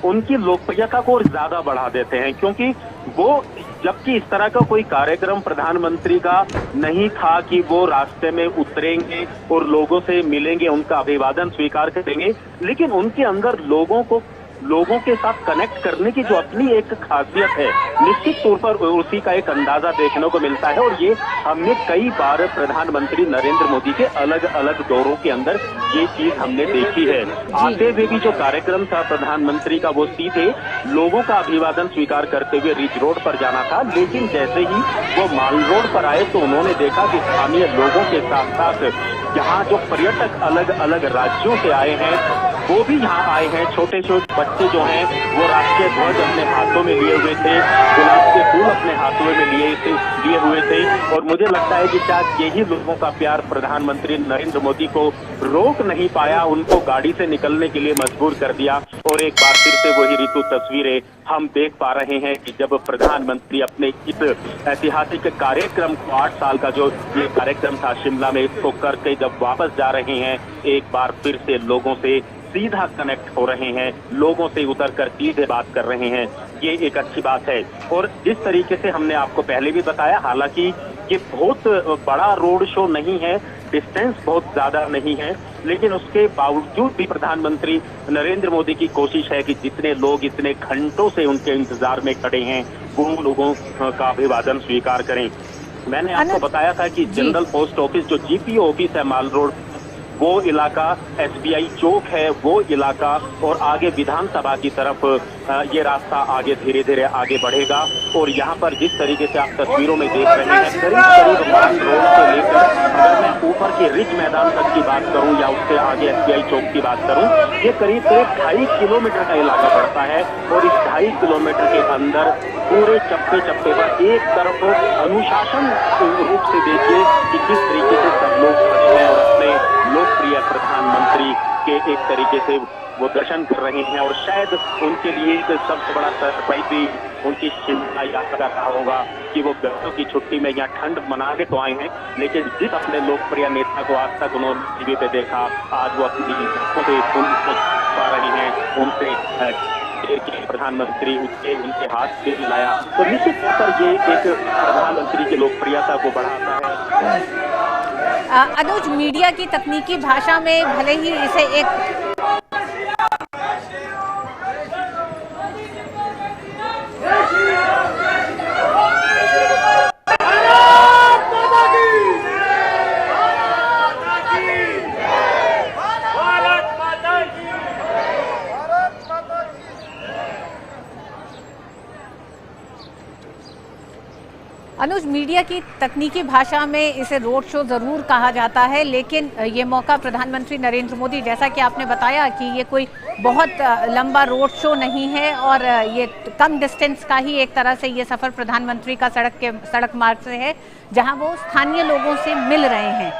उनकी लोकप्रियता को और ज्यादा बढ़ा देते हैं, क्योंकि वो जबकि इस तरह का कोई कार्यक्रम प्रधानमंत्री का नहीं था कि वो रास्ते में उतरेंगे और लोगों से मिलेंगे, उनका अभिवादन स्वीकार करेंगे, लेकिन उनके अंदर लोगों के साथ कनेक्ट करने की जो अपनी एक खासियत है, निश्चित तौर पर उसी का एक अंदाजा देखने को मिलता है। और ये हमने कई बार प्रधानमंत्री नरेंद्र मोदी के अलग अलग दौरों के अंदर ये चीज हमने देखी है। आते हुए भी जो कार्यक्रम था प्रधानमंत्री का, वो सीधे लोगों का अभिवादन स्वीकार करते हुए रिज रोड पर जाना था, लेकिन जैसे ही वो माल रोड पर आए तो उन्होंने देखा कि स्थानीय लोगों के साथ साथ यहाँ जो पर्यटक अलग अलग राज्यों से आए हैं वो भी यहाँ आए हैं। छोटे छोटे बच्चे जो हैं वो राष्ट्रीय ध्वज अपने हाथों में लिए हुए थे, गुलाब के फूल अपने हाथों में लिए हुए थे। और मुझे लगता है कि शायद यही लोगों का प्यार प्रधानमंत्री नरेंद्र मोदी को रोक नहीं पाया, उनको गाड़ी से निकलने के लिए मजबूर कर दिया। और एक बार फिर से वही ऋतु तस्वीरें हम देख पा रहे हैं कि जब प्रधानमंत्री अपने इस ऐतिहासिक कार्यक्रम को 8 साल का जो ये कार्यक्रम था शिमला में, इसको करके जब वापस जा रहे हैं, एक बार फिर से लोगों से सीधा कनेक्ट हो रहे हैं, लोगों से उतर कर सीधे बात कर रहे हैं। ये एक अच्छी बात है। और जिस तरीके से हमने आपको पहले भी बताया, हालांकि ये बहुत बड़ा रोड शो नहीं है, डिस्टेंस बहुत ज्यादा नहीं है, लेकिन उसके बावजूद भी प्रधानमंत्री नरेंद्र मोदी की कोशिश है कि जितने लोग इतने घंटों से उनके इंतजार में खड़े हैं वो लोगों का अभिवादन स्वीकार करें। मैंने आपको बताया था कि जनरल पोस्ट ऑफिस जो जीपीओ ऑफिस है माल रोड, वो इलाका, एसबीआई चौक है वो इलाका, और आगे विधानसभा की तरफ ये रास्ता आगे धीरे धीरे आगे बढ़ेगा। और यहाँ पर जिस तरीके से आप तस्वीरों में देख रहे हैं, करीब करीब माल रोड से लेकर अगर मैं ऊपर के रिज मैदान तक की बात करूँ या उससे आगे एसबीआई चौक की बात करूँ, ये करीब करीब 2.5 किलोमीटर का इलाका पड़ता है। और इस 2.5 किलोमीटर के अंदर पूरे चप्पे चप्पे पर एक तरफ अनुशासन रूप से देखिए कि किस तरीके से सब लोग खड़े हैं और अपने लोकप्रिय प्रधानमंत्री के एक तरीके से वो दर्शन कर रहे हैं। और शायद उनके लिए सबसे बड़ा सरप्राइज भी उनकी शिमला यात्रा रहा होगा कि वो गर्मियों की छुट्टी में यहाँ ठंड मना के तो आए हैं, लेकिन जिस अपने लोकप्रिय नेता को आज तक उन्होंने टीवी पे देखा, आज वो अपनी आंखों से पा रहे हैं, उनसे प्रधानमंत्री उनके हाथ से मिलाया। तो निश्चित तौर पर ये एक प्रधानमंत्री की लोकप्रियता को बढ़ाता है। अनुज, मीडिया की तकनीकी भाषा में भले ही इसे एक अनुज, मीडिया की तकनीकी भाषा में इसे रोड शो जरूर कहा जाता है, लेकिन ये मौका प्रधानमंत्री नरेंद्र मोदी, जैसा कि आपने बताया कि ये कोई बहुत लंबा रोड शो नहीं है और ये कम डिस्टेंस का ही एक तरह से ये सफर प्रधानमंत्री का सड़क मार्ग से है, जहां वो स्थानीय लोगों से मिल रहे हैं,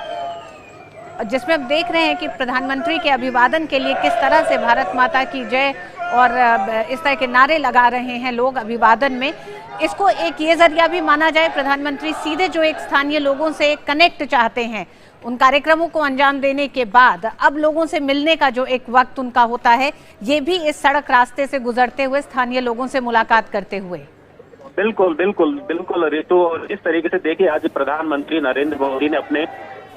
जिसमें अब देख रहे हैं कि प्रधानमंत्री के अभिवादन के लिए किस तरह से भारत माता की जय और इस तरह के नारे लगा रहे हैं लोग अभिवादन में। इसको एक ये जरिया भी माना जाए, प्रधानमंत्री सीधे जो एक स्थानीय लोगों से कनेक्ट चाहते हैं, उन कार्यक्रमों को अंजाम देने के बाद अब लोगों से मिलने का जो एक वक्त उनका होता है, ये भी इस सड़क रास्ते से गुजरते हुए स्थानीय लोगों से मुलाकात करते हुए। बिल्कुल बिल्कुल बिल्कुल ऋतु, इस तरीके से देखिए आज प्रधानमंत्री नरेंद्र मोदी ने अपने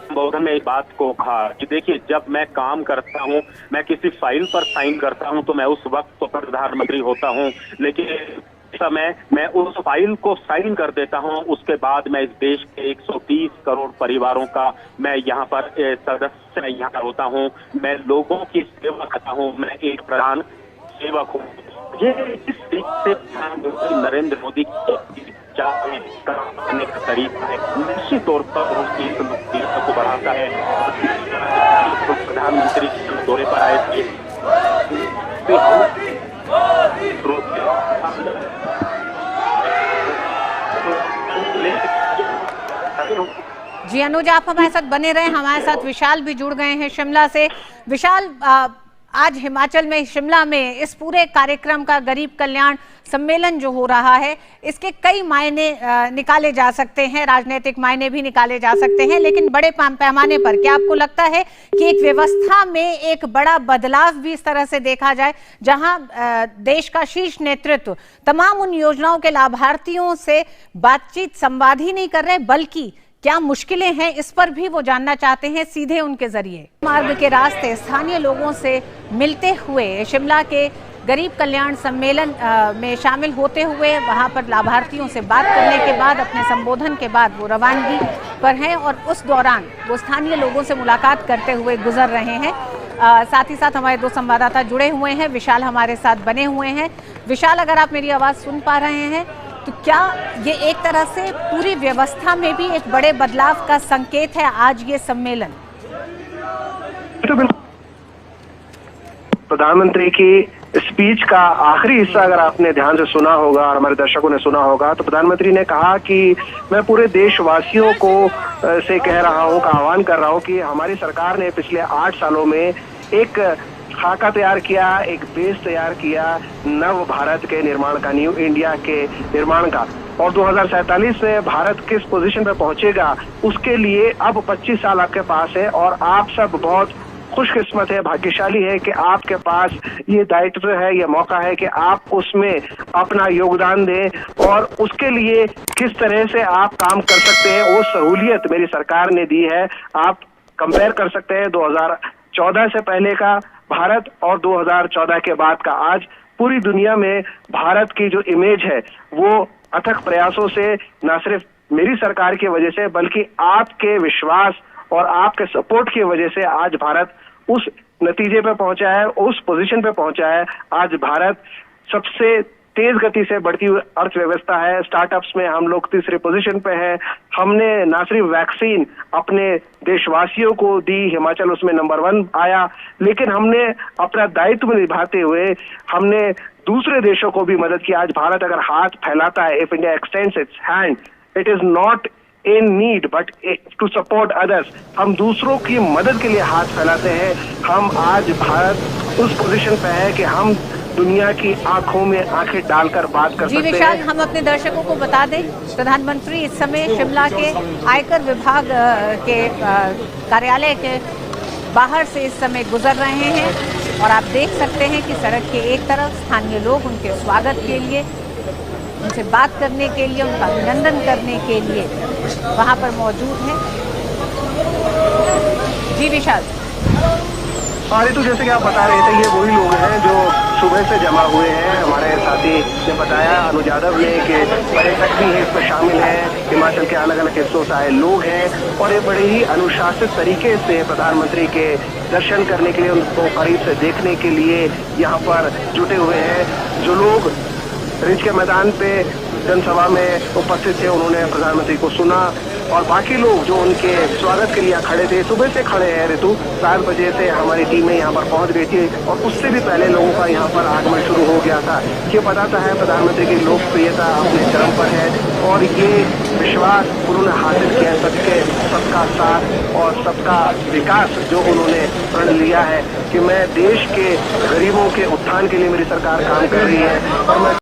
संबोधन में एक बात को कहा कि देखिए, जब मैं काम करता हूं, मैं किसी फाइल पर साइन करता हूं तो मैं उस वक्त तो प्रधानमंत्री होता हूं, लेकिन समय मैं उस फाइल को साइन कर देता हूं, उसके बाद मैं इस देश के 130 करोड़ परिवारों का मैं यहाँ पर सदस्य मैं यहाँ होता हूं, मैं लोगों की सेवा करता हूं, मैं एक प्रधान सेवक हूँ। ये इस तरीके से प्रधानमंत्री नरेंद्र मोदी करने का तरीका है, निश्चित तौर पर उसकी लोकप्रियता को बढ़ाता है। प्रधानमंत्री दौरे पर आए थे, जी अनुज, आप हमारे साथ बने रहे। हमारे साथ विशाल भी जुड़ गए हैं शिमला से। विशाल, आज हिमाचल में शिमला में इस पूरे कार्यक्रम का गरीब कल्याण सम्मेलन जो हो रहा है, इसके कई मायने निकाले जा सकते हैं, राजनीतिक मायने भी निकाले जा सकते हैं, लेकिन बड़े पैमाने पर क्या आपको लगता है कि एक व्यवस्था में एक बड़ा बदलाव भी इस तरह से देखा जाए, जहां देश का शीर्ष नेतृत्व तमाम उन योजनाओं के लाभार्थियों से बातचीत संवाद ही नहीं कर रहे, बल्कि क्या मुश्किलें हैं इस पर भी वो जानना चाहते हैं सीधे उनके जरिए। मार्ग के रास्ते स्थानीय लोगों से मिलते हुए शिमला के गरीब कल्याण सम्मेलन में शामिल होते हुए वहां पर लाभार्थियों से बात करने के बाद अपने संबोधन के बाद वो रवानगी पर हैं और उस दौरान वो स्थानीय लोगों से मुलाकात करते हुए गुजर रहे हैं। साथ ही साथ हमारे दो संवाददाता जुड़े हुए हैं, विशाल हमारे साथ बने हुए हैं। विशाल, अगर आप मेरी आवाज़ सुन पा रहे हैं तो क्या ये एक तरह से पूरी व्यवस्था में भी एक बड़े बदलाव का संकेत है आज ये सम्मेलन? तो बिल्कुल प्रधानमंत्री की स्पीच का आखिरी हिस्सा अगर आपने ध्यान से सुना होगा और हमारे दर्शकों ने सुना होगा, तो प्रधानमंत्री ने कहा कि मैं पूरे देशवासियों को से कह रहा हूं, का आह्वान कर रहा हूं कि हमारी सरकार ने पिछले 8 सालों में एक खाका तैयार किया, एक बेस तैयार किया नव भारत के निर्माण का, न्यू इंडिया के निर्माण का। और 2047 में भारत किस पोजीशन पे पहुंचेगा उसके लिए अब 25 साल आपके पास है और आप सब बहुत खुशकिस्मत है, भाग्यशाली है कि आपके पास ये दायित्व है, ये मौका है कि आप उसमें अपना योगदान दें और उसके लिए किस तरह से आप काम कर सकते हैं वो सहूलियत मेरी सरकार ने दी है। आप कंपेयर कर सकते हैं 2014 से पहले का भारत और 2014 के बाद का। आज पूरी दुनिया में भारत की जो इमेज है वो अथक प्रयासों से न सिर्फ मेरी सरकार की वजह से बल्कि आपके विश्वास और आपके सपोर्ट की वजह से आज भारत उस नतीजे पे पहुंचा है, उस पोजीशन पे पहुंचा है। आज भारत सबसे तेज गति से बढ़ती हुई अर्थव्यवस्था है। स्टार्टअप्स में हम लोग तीसरे पोजीशन पे हैं। हमने ना सिर्फ वैक्सीन अपने देशवासियों को दी, हिमाचल उसमें नंबर 1 आया, लेकिन हमने अपना दायित्व निभाते हुए हमने दूसरे देशों को भी मदद की। आज भारत अगर हाथ फैलाता है, if India extends it's hand, it is not in need but to support others, हम दूसरों की मदद के लिए हाथ फैलाते हैं। हम आज भारत उस पोजीशन पे है कि हम दुनिया की आंखों में आंखें डालकर बात कर सकते हैं। जी विशाल, हम अपने दर्शकों को बता दें, प्रधानमंत्री इस समय शिमला के आयकर विभाग के कार्यालय के बाहर से इस समय गुजर रहे हैं और आप देख सकते हैं कि सड़क के एक तरफ स्थानीय लोग उनके स्वागत के लिए, उनसे बात करने के लिए, उनका अभिनंदन करने के लिए वहां पर मौजूद हैं। जी विशाल। तो जैसे कि आप बता रहे थे, ये वही लोग हैं जो सुबह से जमा हुए हैं। हमारे साथी ने बताया, अनुज यादव ने, कि पर्यटक भी इसमें शामिल हैं, हिमाचल के अलग अलग हिस्सों से आए लोग हैं और ये बड़े ही अनुशासित तरीके से प्रधानमंत्री के दर्शन करने के लिए, उनको करीब से देखने के लिए यहाँ पर जुटे हुए हैं। जो लोग रिज के मैदान पे जनसभा में उपस्थित थे, उन्होंने प्रधानमंत्री को सुना और बाकी लोग जो उनके स्वागत के लिए खड़े थे, सुबह से खड़े हैं ऋतु, 7 बजे से हमारी टीमें यहाँ पर पहुँच गई थी और उससे भी पहले लोगों का यहाँ पर आगमन शुरू हो गया था। ये बताता है प्रधानमंत्री की लोकप्रियता अपने चरम पर है और ये विश्वास उन्होंने हासिल किया है, सबका साथ और सबका विकास जो उन्होंने प्रण लिया है कि मैं देश के गरीबों के उत्थान के लिए मेरी सरकार काम कर रही है और मैं